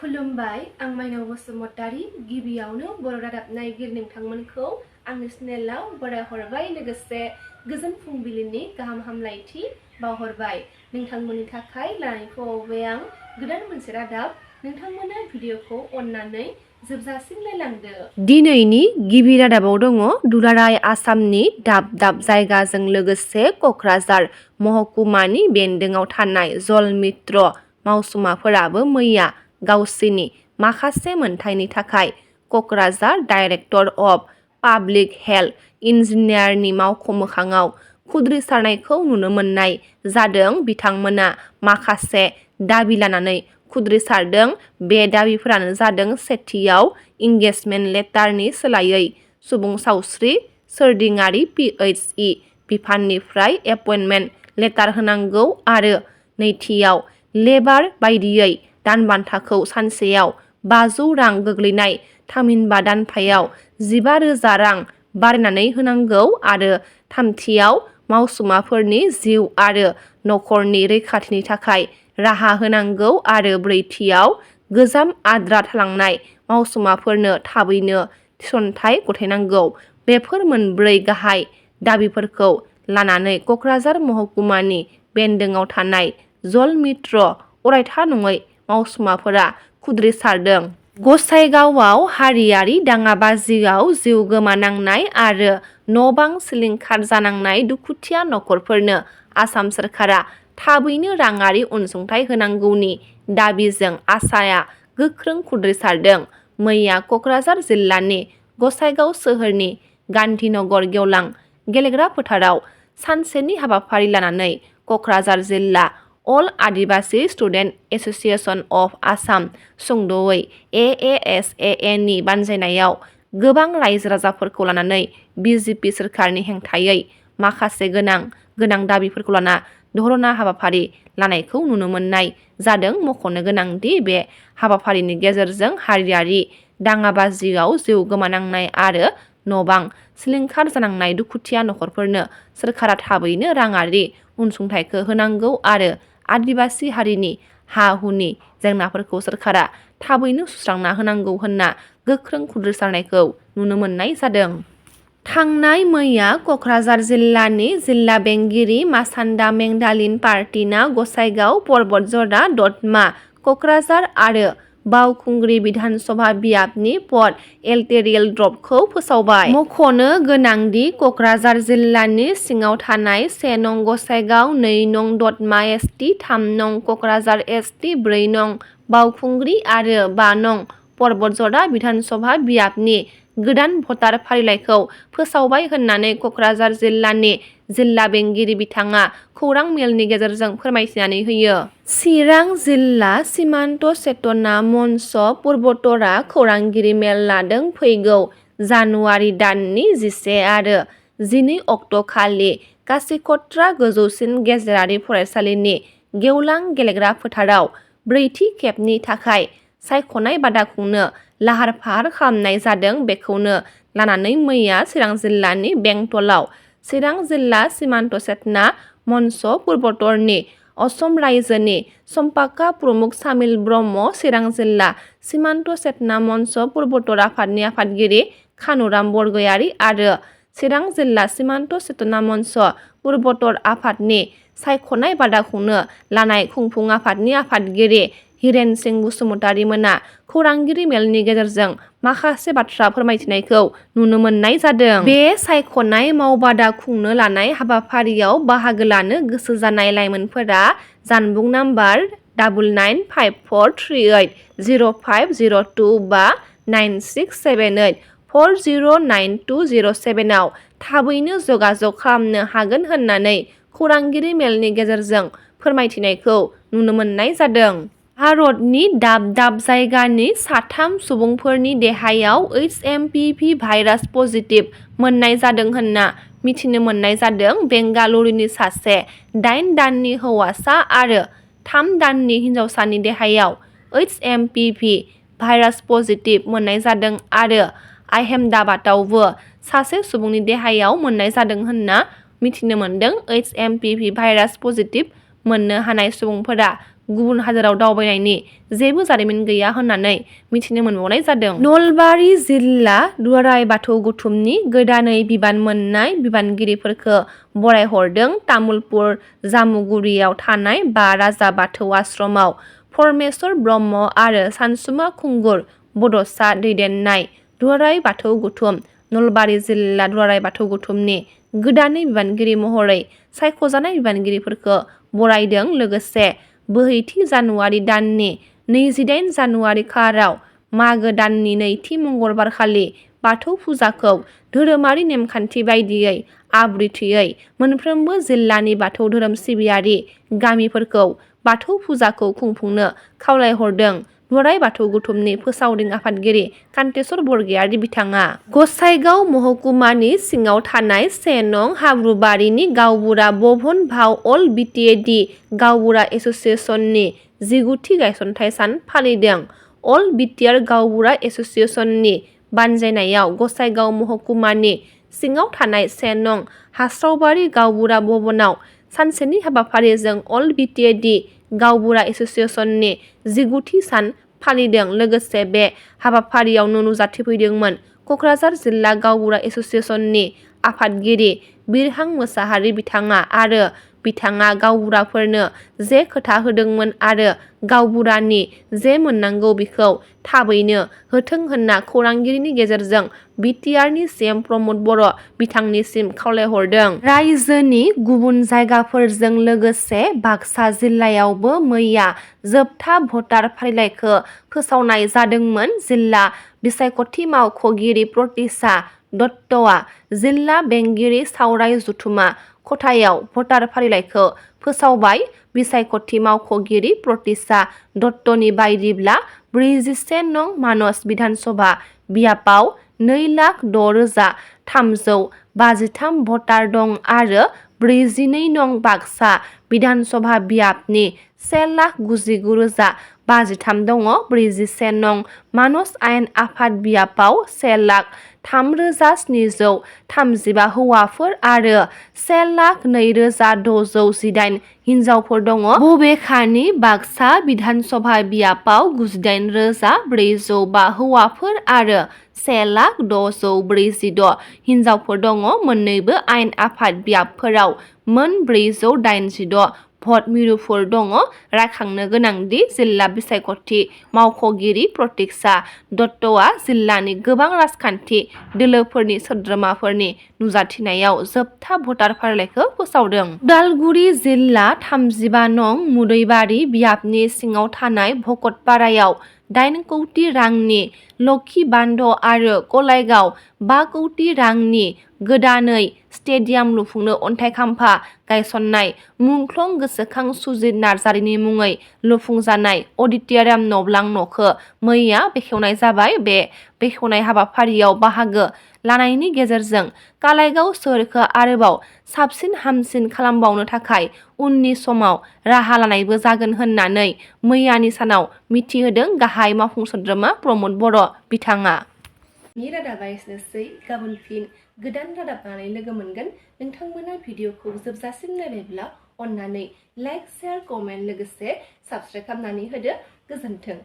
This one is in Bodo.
खुलुमबाय आं माइनाव बसुमतारी गिबियावनो बर' रादाब नायगिर नोंथांमोनखौ आंनि चेनेलाव बरायहरबाय लोगोसे गोजोन फुंबिलिनि गाहाम हामलायथि बावहरबाय नोंथांमोननि थाखाय लानानै फैबाय आं गोदान मोनसे रादाब नोंथांमोना भिडिअखौ अननानै जोबजासिम नायलांदो। दिनैनि गिबि रादाबाव दङ दुलाराय आसामनि दाब दाब जायगाजों लोगोसे क'क्राझार महकुमानि बेन्दोङाव थानाय जल मित्र मावसुमाफोराबो मैया गावसिनि माखासे मोनथायनि थाखाय Kokrajhar director of public health इन्जिनियारनि मावख'मोखाङाव खुद्रिसारनायखौ नुनो मोननाय जादों। बिथांमोना माखासे दाबि लानानै खुद्रिसारदों। बे दाबिफोरानो जादों सेथियाव इंगेजमेन्ट लेटारनि सोलायै सुबुं सावस्रि सोरदिङारि PHE बिफाननिफ्राय एपइन्टमेन्ट लेटार होनांगौ आरो नैथियाव लेबार बायदियै दानबान्थाखौ सानसेयाव 500 रां गोग्लैनाय थामहिनबा दानफायाव 15,000 रां बारायनानै होनांगौ आरो थामथियाव मावसुमाफोरनि जिउ आरो नखरनि रैखाथिनि थाखाय राहा होनांगौ आरो ब्रैथियाव गोजाम आद्रा थालांनाय मावसुमाफोरनो थाबैनो थिसनथाइ गथायनांगौ। बेफोर मोनब्रै गाहाय दाबिफोरखौ लानानै क'क्राझार महकुमानि बेन्दोङाव थानाय जल मित्र अरायथा नङै मावसुमाफोरा खुद्रिसारदों। गसाइगावआव हारियारि दाङाबाजियाव जिउ गोमानांनाय आरो न'-बां सिलिंखार जानांनाय दुखुथिया नखरफोरनो आसाम सोरखारा थाबैनो राङारि अनसुंथाइ होनांगौनि दाबिजों आसाया गोख्रों खुद्रिसारदों। मैया क'क्राझार जिल्लानि गसाइगाव सोहोरनि गान्धीनगर गेवलां गेलेग्रा फोथाराव सानसेनि हाबाफारि लानानै क'क्राझार जिल्ला अल आदिबासि स्टुडेन्ट एस'सिएशन अफ आसाम सुंद'यै AASAA नि बानजायनायाव गोबां रायजो राजाफोरखौ लानानै BJP सोरखारनि हेंथायै माखासे गोनां दाबिफोरखौ लाना धरना हाबाफारि लानायखौ नुनो मोननाय जादों। मख'नो गोनांदि बे हाबाफारिनि गेजेरजों हारियारि दाङाबाजियाव जिउ गोमानांनाय आरो न'-बां सिलिंखार जानांनाय दुखुथिया नखरफोरनो सोरखारा थाबैनो राङारि अनसुंथाइखौ होनांगौ आरो आदिबासि हारिनि हा-हुनि जेंनाफोरखौ सोरखारा थाबैनो सुस्रांना होनांगौ होनना गोख्रों खुद्रिसारनायखौ नुनो मोननाय जादों। थांनाय मैया क'क्राझार जिल्लानि जिल्ला बेंगिरि मासान्दा मेंदालिन पार्टिना गसाइगाव परबतजरा दतमा क'क्राझार आरो बावखुंग्रि बिधानसभा बियाबनि पट एल्टेरियेल ड्रपखौ फोसावबाय। मख'नो गोनांदि क'क्राझार जिल्लानि सिङाव थानाय 1 नं गसाइगाव 2 नं दतमा ST 3 नं क'क्राझार ST 4 नं बावखुंग्रि आरो 5 नं परबतजरा बिधानसभा बियाबनि गोदान भटार फारिलाइखौ फोसावबाय होननानै क'क्राझार जिल्लानि जिल्ला बेंगिरि बिथाङा खौरां मेलनि गेजेरजों फोरमायथिनानै होयो। चिरां जिल्ला सीमान्त चेतना मन्च पूर्वोत्तरा खौरांगिरि मेल लादों। फैगौ जानुवारि दाननि 11 आरो 12 अक्ट'खालि कासिकट्रा गोजौसिन गेजेरारि फरायसालिनि गेवलां गेलेग्रा फोथाराव ब्रैथि खेबनि थाखाय सायख'नाय बादा खुंनो लाहार-फाहार खालामनाय जादों। बेखौनो लानानै मैया चिरां जिल्लानि बेंटलाव चिरां जिल्ला सीमान्त चेतना मन्च पूर्वोत्तरनि असम रायजोनि सम्पाका प्रमुख सामिल ब्रह्म, चिरां जिल्ला सीमान्त चेतना मन्च पूर्वोत्तर आफादनि आफादगिरि खानुराम बरगयारी आरो चिरां जिल्ला सीमान्त चेतना मन्च पूर्वोत्तर आफादनि सायख'नाय बादा खुंनो लानाय खुंफुं आफादनि आफादगिरि हिरेन सिंह बसुमतारी मोना खौरांगिरि मेलनि गेजेरजों माखासे बाथ्रा फोरमायथिनायखौ नुनो मोननाय जादों। बे सायख'नाय मावबादा खुंनो लानाय हाबाफारियाव बाहागो लानो गोसो जानाय लाइमोनफोरा जानबुं नाम्बार 9954380502 बा 9678409207 आव थाबैनो जगाजग खालामनो हागोन होननानै खौरांगिरि मेलनि गेजेरजों फोरमायथिनायखौ नुनो मोननाय जादों। भारतनि दाब दाब जायगानि 3 सुबुंफोरनि देहायाव HMPV भाइरास पजिटिभ मोननाय जादों होनना मिथिनो मोननाय जादों। बेंगालुरुनि सासे 8 दाननि हौवासा आरो 3 दाननि हिनजावसानि देहायाव HMPV भाइरास पजिटिभ मोननाय जादों आरो आहमेदाबादआवबो सासे सुबुंनि देहायाव मोननाय जादों होनना मिथिनो मोनदों। HMPV भाइरास पजिटिभ मोननो हानाय सुबुंफोरा गुबुन हादोराव दावबायनायनि जेबो जारिमिन गैया होननानै मिथिनो मोनबावनाय जादों। नलबारि जिल्ला दुलाराय बाथौ गौथुमनि गोदानै बिबान मोननाय बिबानगिरिफोरखौ बरायहरदों तामुलपुर जामुगुरियाव थानाय बा राजा बाथौ आश्रमाव परमेश्वर ब्रह्म आरो सानसुमा खुंगुर बड'सा दैदेननाय दुलाराय बाथौ गौथुम नलबारि जिल्ला दुलाराय बाथौ गौथुमनि गोदानै बिबानगिरि महरै सायख'जानाय बिबानगिरिफोरखौ बरायदों। लोगोसे बोहैथि जानुवारि दाननि 28 जानुवारि खालाराव मागो दाननि नैथि मंगलबारखालि बाथौ फुजाखौ धोरोमारि नेमखान्थि बायदियै आब्रुथियै मोनफ्रोमबो जिल्लानि बाथौ धोरोम सिबियारि गामिफोरखौ बाथौ फुजाखौ खुंफुंनो खावलायहरदों। दुलाराय बाथौ गौथुमनि फोसावदिं आफादगिरि कान्तेश्वर बरगयारि बिथाङा गसाइगाव महकुमानि सिङाव थानाय 1 नं हाब्रुबारिनि गावबुरा भवन भाव अल बिटिएडि गावबुरा एस'सिएशननि 19थि गायसनथाइ सान फालिदों। अल बिटिआर गावबुरा एस'सिएशननि बानजायनायाव गसाइगाव महकुमानि सिङाव थानाय 1 नं हास्रावबारि गावबुरा भवनाव सानसेनि हाबाफारिजों अल बिटिएडि गावबुरा एस'सिएशननि 19थि सान फालिदों। लोगोसे बे हाबाफारियावनो नुजाथिफैदोंमोन क'क्राझार जिल्ला गावबुरा एस'सिएशननि आफादगिरि बिरहां मोसाहारि बिथाङा आरो बिथाङा गावबुराफोरनो जे खोथा होदोंमोन आरो गावबुरानि जे मोननांगौ बिखौ थाबैनो होथों होनना खौरांगिरिनि गेजेरजों बिटिआरनि CM प्रमद बर' बिथांनिसिम खावलायहरदों। रायजोनि गुबुन जायगाफोरजों लोगोसे बाक्सा जिल्लायावबो मैया जोबथा भटार फारिलाइखौ फोसावनाय जादोंमोन। जिल्ला बिसायख'थि मावख'गिरि प्रतिसा दत्तआ जिल्ला बेंगिरि सावराय जथुमा खथायाव भटार फारिलाइखौ फोसावबाय। बिसायख'थि मावख'गिरि प्रतिसा दत्तनि बायदिब्ला 41 नं मानस बिधानसभा बियाबाव 2,06,353 भटार दं आरो 42 नं बाक्सा बिधानसभा बियाबनि 1,99,053 दङ। 41 नं मानस आयेन आफाद बियाबाव 1,03,735 हौवाफोर आरो 1,02,618 हिनजावफोर दङ। बबेखानि बाक्सा बिधानसभा बियाबाव 98,405 हौवाफोर आरो 1,06,46 हिनजावफोर दङ। मोन्नैबो आयेन आफाद बियाबफोराव मोन 486 भट मिरुफोर दङ। रायखांनो गोनांदि जिल्ला बिसायख'थि मावख'गिरि प्रतिसा दत्तआ जिल्लानि गोबां राजखान्थि दोलोफोरनि सोद्रोमाफोरनि नुजाथिनायाव जोबथा भटार फारिलाइखौ फोसावदों। उदालगुरि जिल्ला 35 नं मुदैबारि बियाबनि सिङाव थानाय भकतपारायाव 8 कौटि रांनि लक्षी बान्ध आरो गलायगाव 5 कौटि रांनि गोदानै स्टेडियाम लुफुंनो अन्थाइ खाम्फा गायसननाय मुंख्लं गोसोखां सुजित नार्जारिनि मुङै लुफुंजानाय अडिट'रियाम नब्लां न'खौ मैया बेखेवनाय जाबाय। बे बेखेवनाय हाबाफारियाव बाहागो लानायनि गेजेरजों कालाइगाव सोहोरखौ आरोबाव साबसिन हामसिन खालामबावनो थाखाय उननि समाव राहा लानायबो जागोन होननानै मैयानि सानाव मिथिहोदों गाहाय मावफुं सोद्रोमा प्रमद बर' बिथाङा। रादाबा एसेनोसै। गाबोन फिन गोदान रादाब लानानै लोगो मोनगोन। नोंथांमोना भिडिअखौ जोबजासिम नायबायब्ला अन्नानै लाइक, शेयार, कमेन्ट लोगोसे साबस्क्राइब खालामनानै होदो। गोजोन्थों।